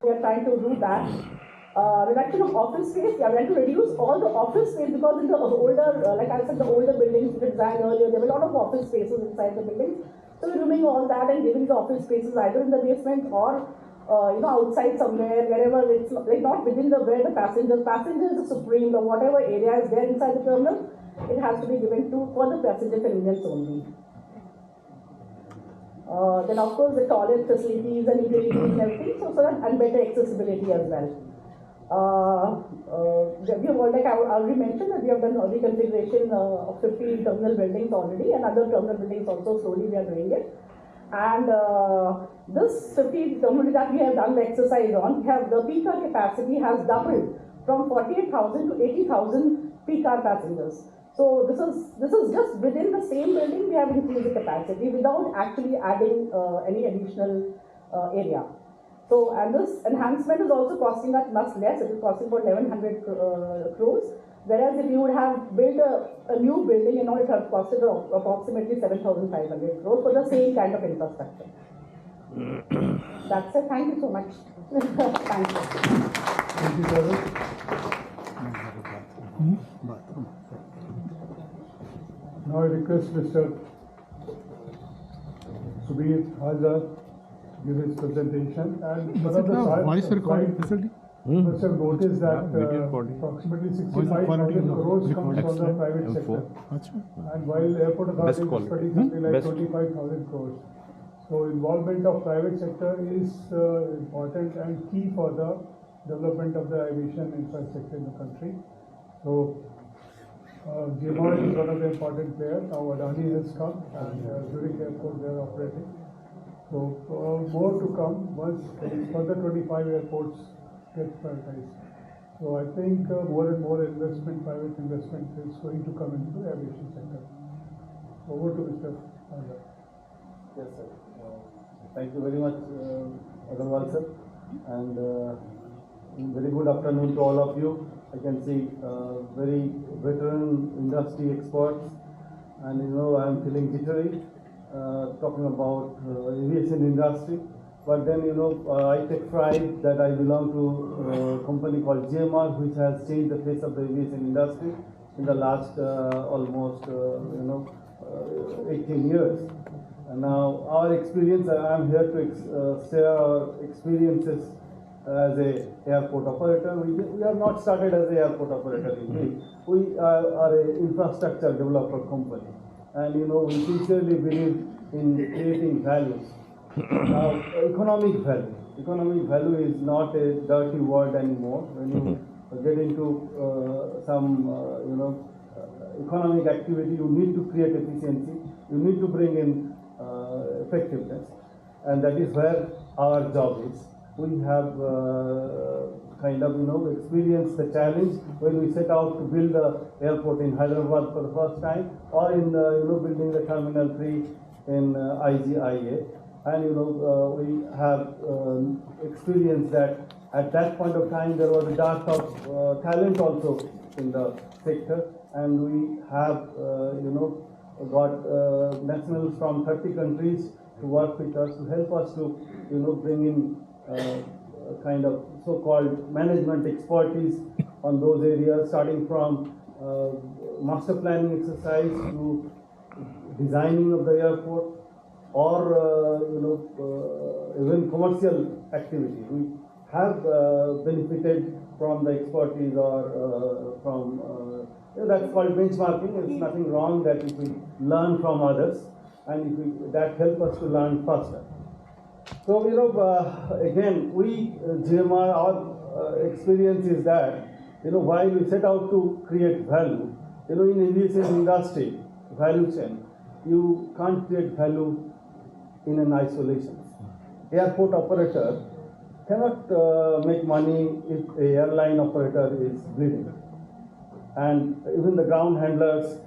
We are trying to do that. Reduction of office space. We are trying to reduce all the office space because in the older, like I said, the older buildings we designed earlier, there were a lot of office spaces inside the buildings. So we're removing all that and giving the office spaces either in the basement or outside somewhere, wherever it's like not within the where the passengers is supreme, or whatever area is there inside the terminal, it has to be given to for the passenger convenience only. Then of course the toilet facilities and utilities and everything, so that and better accessibility as well. We have already, I already mentioned that we have done reconfiguration of 50 terminal buildings already, and other terminal buildings also slowly we are doing it. And this 50 terminal that we have done the exercise on, we have the peak car capacity has doubled from 48,000 to 80,000 peak car passengers. So this is just within the same building we have increased the capacity without actually adding any additional area. So, and this enhancement is also costing us much less. It is costing for 1100 crores. Whereas if you would have built a new building, it would have costed approximately 7,500 crores for the same kind of infrastructure. That's it. Thank you so much. Thank you. Thank you, sir. Now I request Mr. Subir Hazra give his presentation, and one of the voice recording facility. Must have noticed that approximately 65,000 crores comes from the private sector, and while airport authority is spending something like 25,000 crores. So involvement of private sector is important and key for the development of the aviation infrastructure in the country. So GMR is one of the important players. Now Adani has come, and Zurich Airport they are operating. So more to come once further 25 airports get prioritized. So I think more and more investment, private investment is going to come into the aviation sector. Over to Mr. Hazra. Yes, sir. Thank you very much, Agarwal sir, and very good afternoon to all of you. I can see very veteran industry experts, and I'm feeling jittery talking about aviation industry. But then I take pride that I belong to a company called GMR, which has changed the face of the aviation industry in the last almost 18 years. And now our experience, I'm here to share our experiences as a airport operator. We have not started as a airport operator. We are an infrastructure developer company, and we sincerely believe in creating values. Now, economic value is not a dirty word anymore. When you get into some economic activity, you need to create efficiency. You need to bring in effectiveness, and that is where our job is. We have experienced the challenge when we set out to build the airport in Hyderabad for the first time, or in building the Terminal 3 in IGIA, and we have experienced that at that point of time there was a dearth of talent also in the sector, and we have got nationals from 30 countries to work with us to help us to bring in kind of so-called management expertise on those areas, starting from master planning exercise to designing of the airport, or even commercial activity. We have benefited from the expertise, or from that's called benchmarking. There's nothing wrong that if we learn from others, and that helps us to learn faster. So again, we GMR, our experience is that while we set out to create value, in aviation industry value chain, you can't create value in an isolation. Airport operator cannot make money if a airline operator is bleeding, and even the ground handlers.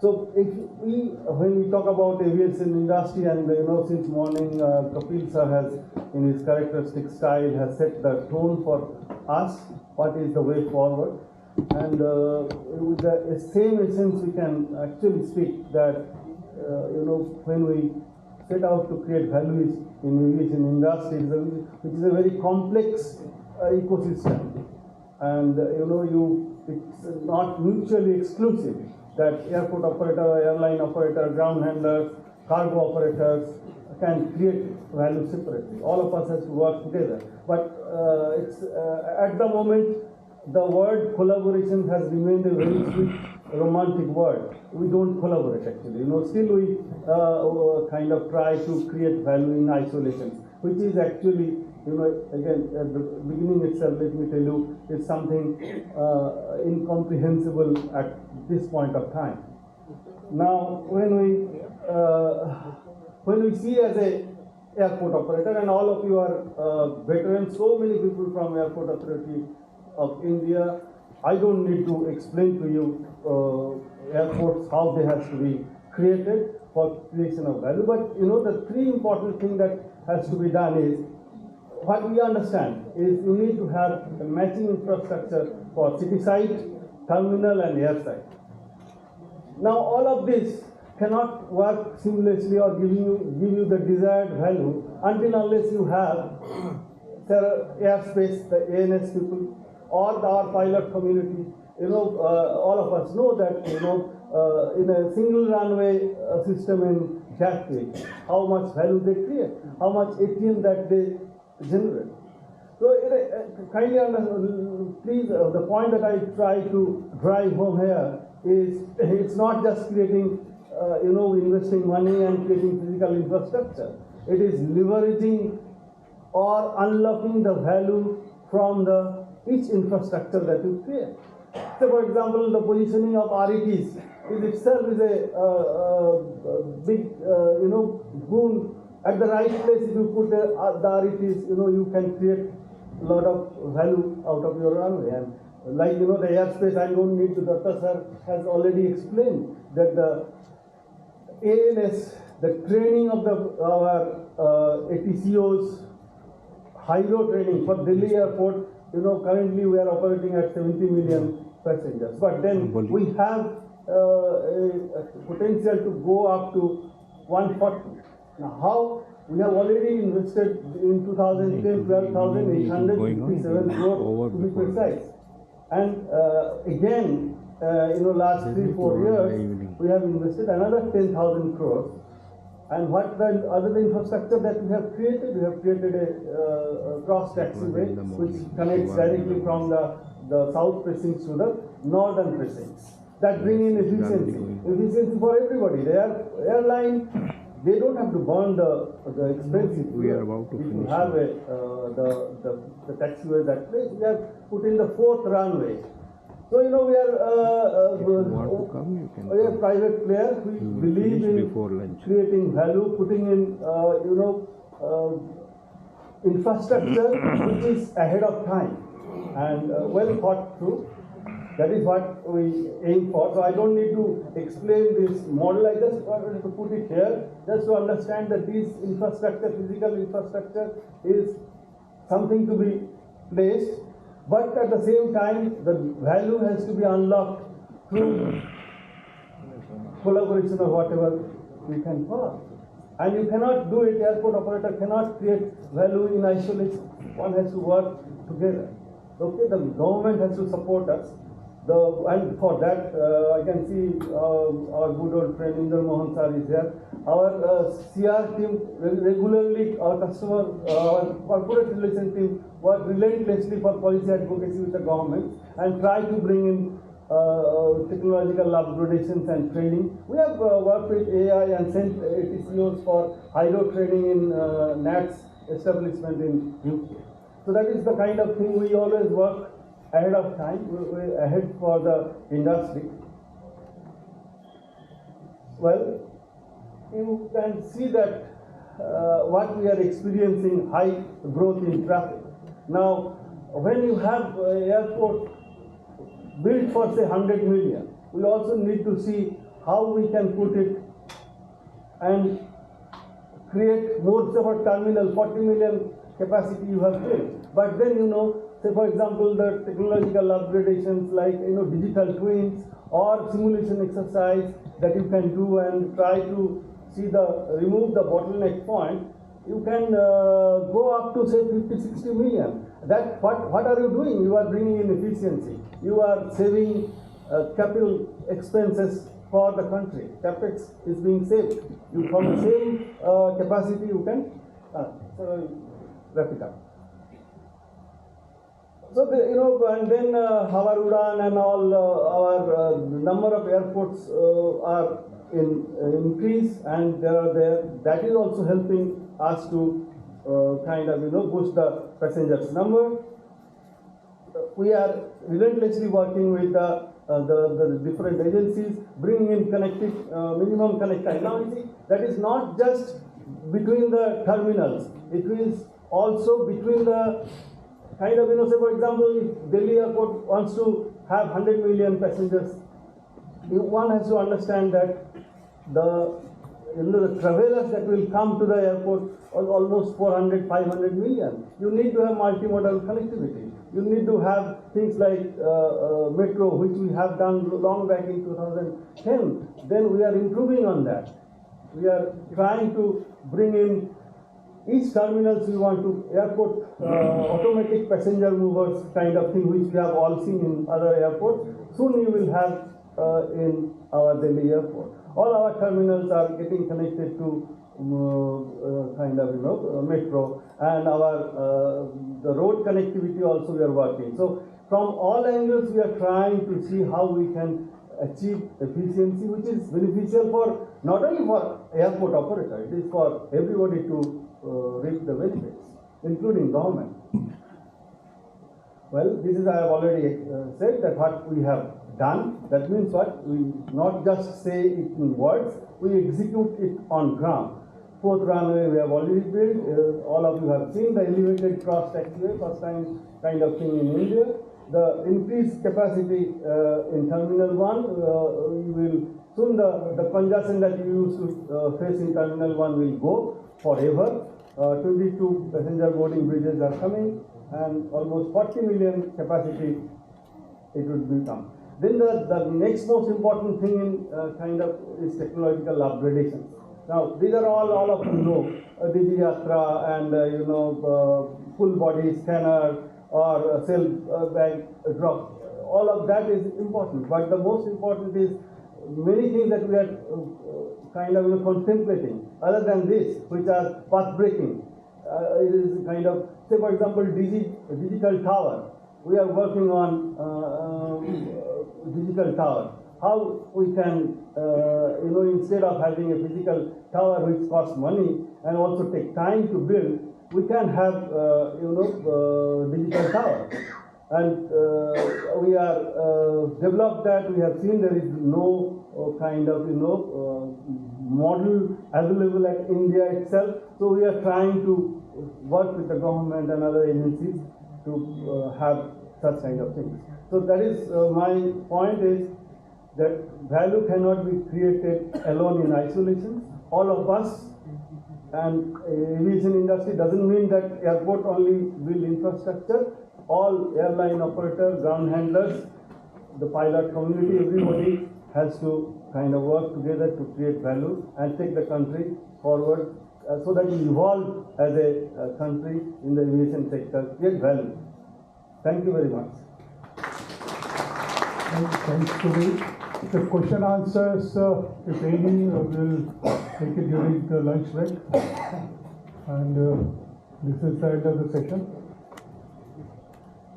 So when we talk about aviation industry, and since morning Kapil sir has, in his characteristic style, has set the tone for us, what is the way forward, and with the same essence we can actually speak that when we set out to create values in aviation industry, which is a very complex ecosystem. And it's not mutually exclusive that airport operator, airline operator, ground handlers, cargo operators can create value separately. All of us has to work together. But it's at the moment, the word collaboration has remained a very sweet, romantic word. We don't collaborate actually. Still we kind of try to create value in isolation, which is actually, again, at the beginning itself, let me tell you, is something incomprehensible at this point of time. Now, when we see as a airport operator, and all of you are veterans, so many people from Airport Authority of India, I don't need to explain to you airports, how they have to be created for creation of value. But the three important things that has to be done is, what we understand is you need to have a matching infrastructure for city site, terminal and air site. Now all of this cannot work seamlessly or give you the desired value until unless you have airspace, the ANS people, or our pilot community. All of us know that in a single runway system in Gatwick, how much value they create, how much ATM that they generate. So kindly understand, please, the point that I try to drive home here is, it's not just creating, investing money and creating physical infrastructure. It is leveraging or unlocking the value from each infrastructure that you create. So, for example, the positioning of RETs itself is a big, boon. At the right place, if you put the RETs, you can create a lot of value out of your runway. And like, the airspace, I don't need to, Dr. Sir has already explained that the ANS, the training of our ATCOs, hydro training for Delhi airport, currently we are operating at 70 million passengers. But then we have a potential to go up to 140. Now, how? We have already invested in 2010 12,857 crores to be precise. And again, last 3-4 years, we have invested another 10,000 crores. And what the other infrastructure that we have created a cross taxiway which connects directly from the south precincts to the northern precincts. That bring in efficiency for everybody. The airline, they don't have to burn the expensive. We are about to finish. We have the taxiway that place. We have put in the 4th runway. So we are if you want to come, you can a private player. We believe in creating value, putting in infrastructure which is ahead of time and well thought through. That is what we aim for. So I don't need to explain this model. I just wanted to put it here just to understand that this infrastructure, physical infrastructure, is something to be placed. But at the same time, the value has to be unlocked through collaboration or whatever we can follow. And you cannot do it, airport operator cannot create value in isolation. One has to work together. Okay, the government has to support us. And for that, I can see our good old friend Indra Mohan sir is here. Our CR team regularly, our corporate relation team work relentlessly for policy advocacy with the government and try to bring in technological upgradations and training. We have worked with AI and sent ATCOs for hydro training in NATS establishment in UK. So that is the kind of thing we always work ahead of time, we're ahead for the industry. Well, you can see that what we are experiencing, high growth in traffic. Now, when you have airport built for say 100 million, we also need to see how we can put it and create more of a terminal. 40 million capacity you have built, but then say for example the technological upgradations like digital twins or simulation exercise that you can do and try to remove the bottleneck point, you can go up to say 50-60 million. That what are you doing? You are bringing in efficiency. You are saving capital expenses for the country. Capex is being saved. You from the same capacity you can wrap it up. So and then Hawar Udan and all our number of airports are in increase, and that is also helping us to boost the passengers number. We are relentlessly working with the different agencies, bringing in minimum connectivity. Now you see, that is not just between the terminals, it is also between the say for example, if Delhi airport wants to have 100 million passengers, one has to understand that the travelers that will come to the airport are almost 400-500 million. You need to have multimodal connectivity. You need to have things like metro, which we have done long back in 2010. Then we are improving on that. We are trying to bring in each terminals. We want to airport automatic passenger movers kind of thing, which we have all seen in other airports. Soon you will have in our Delhi airport. All our terminals are getting connected to metro, and our the road connectivity also we are working. So from all angles we are trying to see how we can achieve efficiency, which is beneficial for not only for airport operator, it is for everybody to reap the benefits, including government. Well, this is I have already said that what we have done. That means what? We not just say it in words, we execute it on ground. Fourth runway we have already built. All of you have seen the elevated cross taxiway, first time kind of thing in India. The increased capacity in Terminal 1, we will soon the congestion that you used to face in Terminal 1 will go forever. 22 passenger boarding bridges are coming, and almost 40 million capacity it would become. Then the next most important thing in is technological upgradations. Now these are all of you know, Digi Yatra and full body scanner or self bag drop. All of that is important, but the most important is many things that we are contemplating. Other than this, which are path breaking, it is say for example digital tower. We are working on digital tower. How we can instead of having a physical tower which costs money and also take time to build, we can have digital tower. And we are developed that. We have seen there is no model available at India itself. So we are trying to work with the government and other agencies to have such kind of things. So that is my point is that value cannot be created alone in isolation. All of us and aviation industry doesn't mean that airport only build infrastructure. All airline operators, ground handlers, the pilot community, everybody has to work together to create value and take the country forward so that we evolve as a country in the aviation sector, create value. Thank you very much. Thanks to the question answers, if any, we'll take it during the lunch break. And this is the end of the session.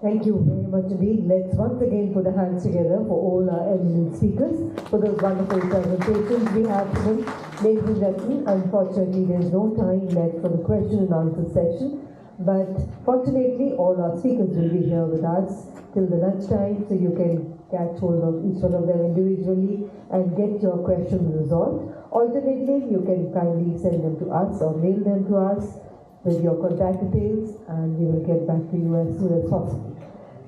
Thank you very much indeed. Let's once again put our hands together for all our eminent speakers for those wonderful presentations we have for them. Ladies and gentlemen, unfortunately there's no time left for the question and answer session, but fortunately all our speakers will be here with us till the lunchtime, so you can catch hold of each one of them individually and get your questions resolved. Alternately, you can kindly send them to us or mail them to us with your contact details, and we will get back to you as soon as possible.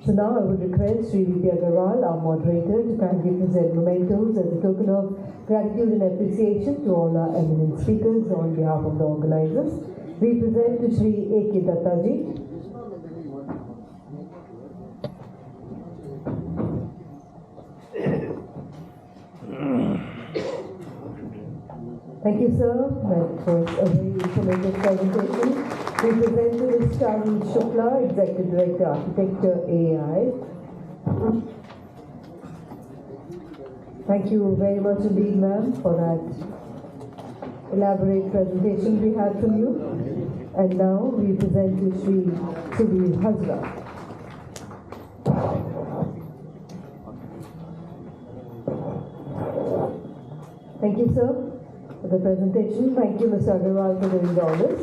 So now I would request Sri V.P. Agarwal, our moderator, to kindly present mementos as a token of gratitude and appreciation to all our eminent speakers on behalf of the organizers. We present to Sri A.K. Dattaji. Thank you, sir. That was a very informative presentation. We present to Ms. Charul Shukla, Executive Director, Architecture, AI. Thank you very much indeed, ma'am, for that elaborate presentation we had from you. And now we present to Shri Subir Hazra. Thank you, sir, for the presentation. Thank you, Mr. Agarwal, for doing the honors.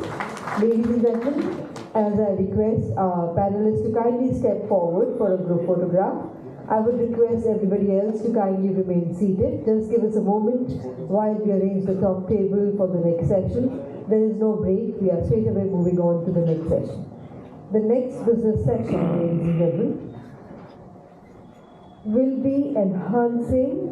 Ladies and gentlemen, as I request our panelists to kindly step forward for a group photograph, I would request everybody else to kindly remain seated. Just give us a moment while we arrange the top table for the next session. There is no break. We are straight away moving on to the next session. The next business section, ladies and gentlemen, will be enhancing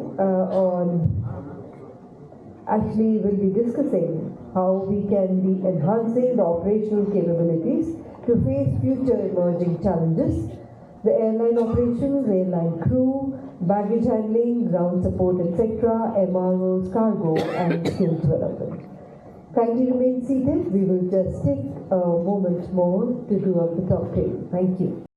we'll be discussing how we can be enhancing the operational capabilities to face future emerging challenges, the airline operations, airline crew, baggage handling, ground support, etc., MROs, cargo, and skill development. Kindly remain seated. We will just take a moment more to do up the top table. Thank you.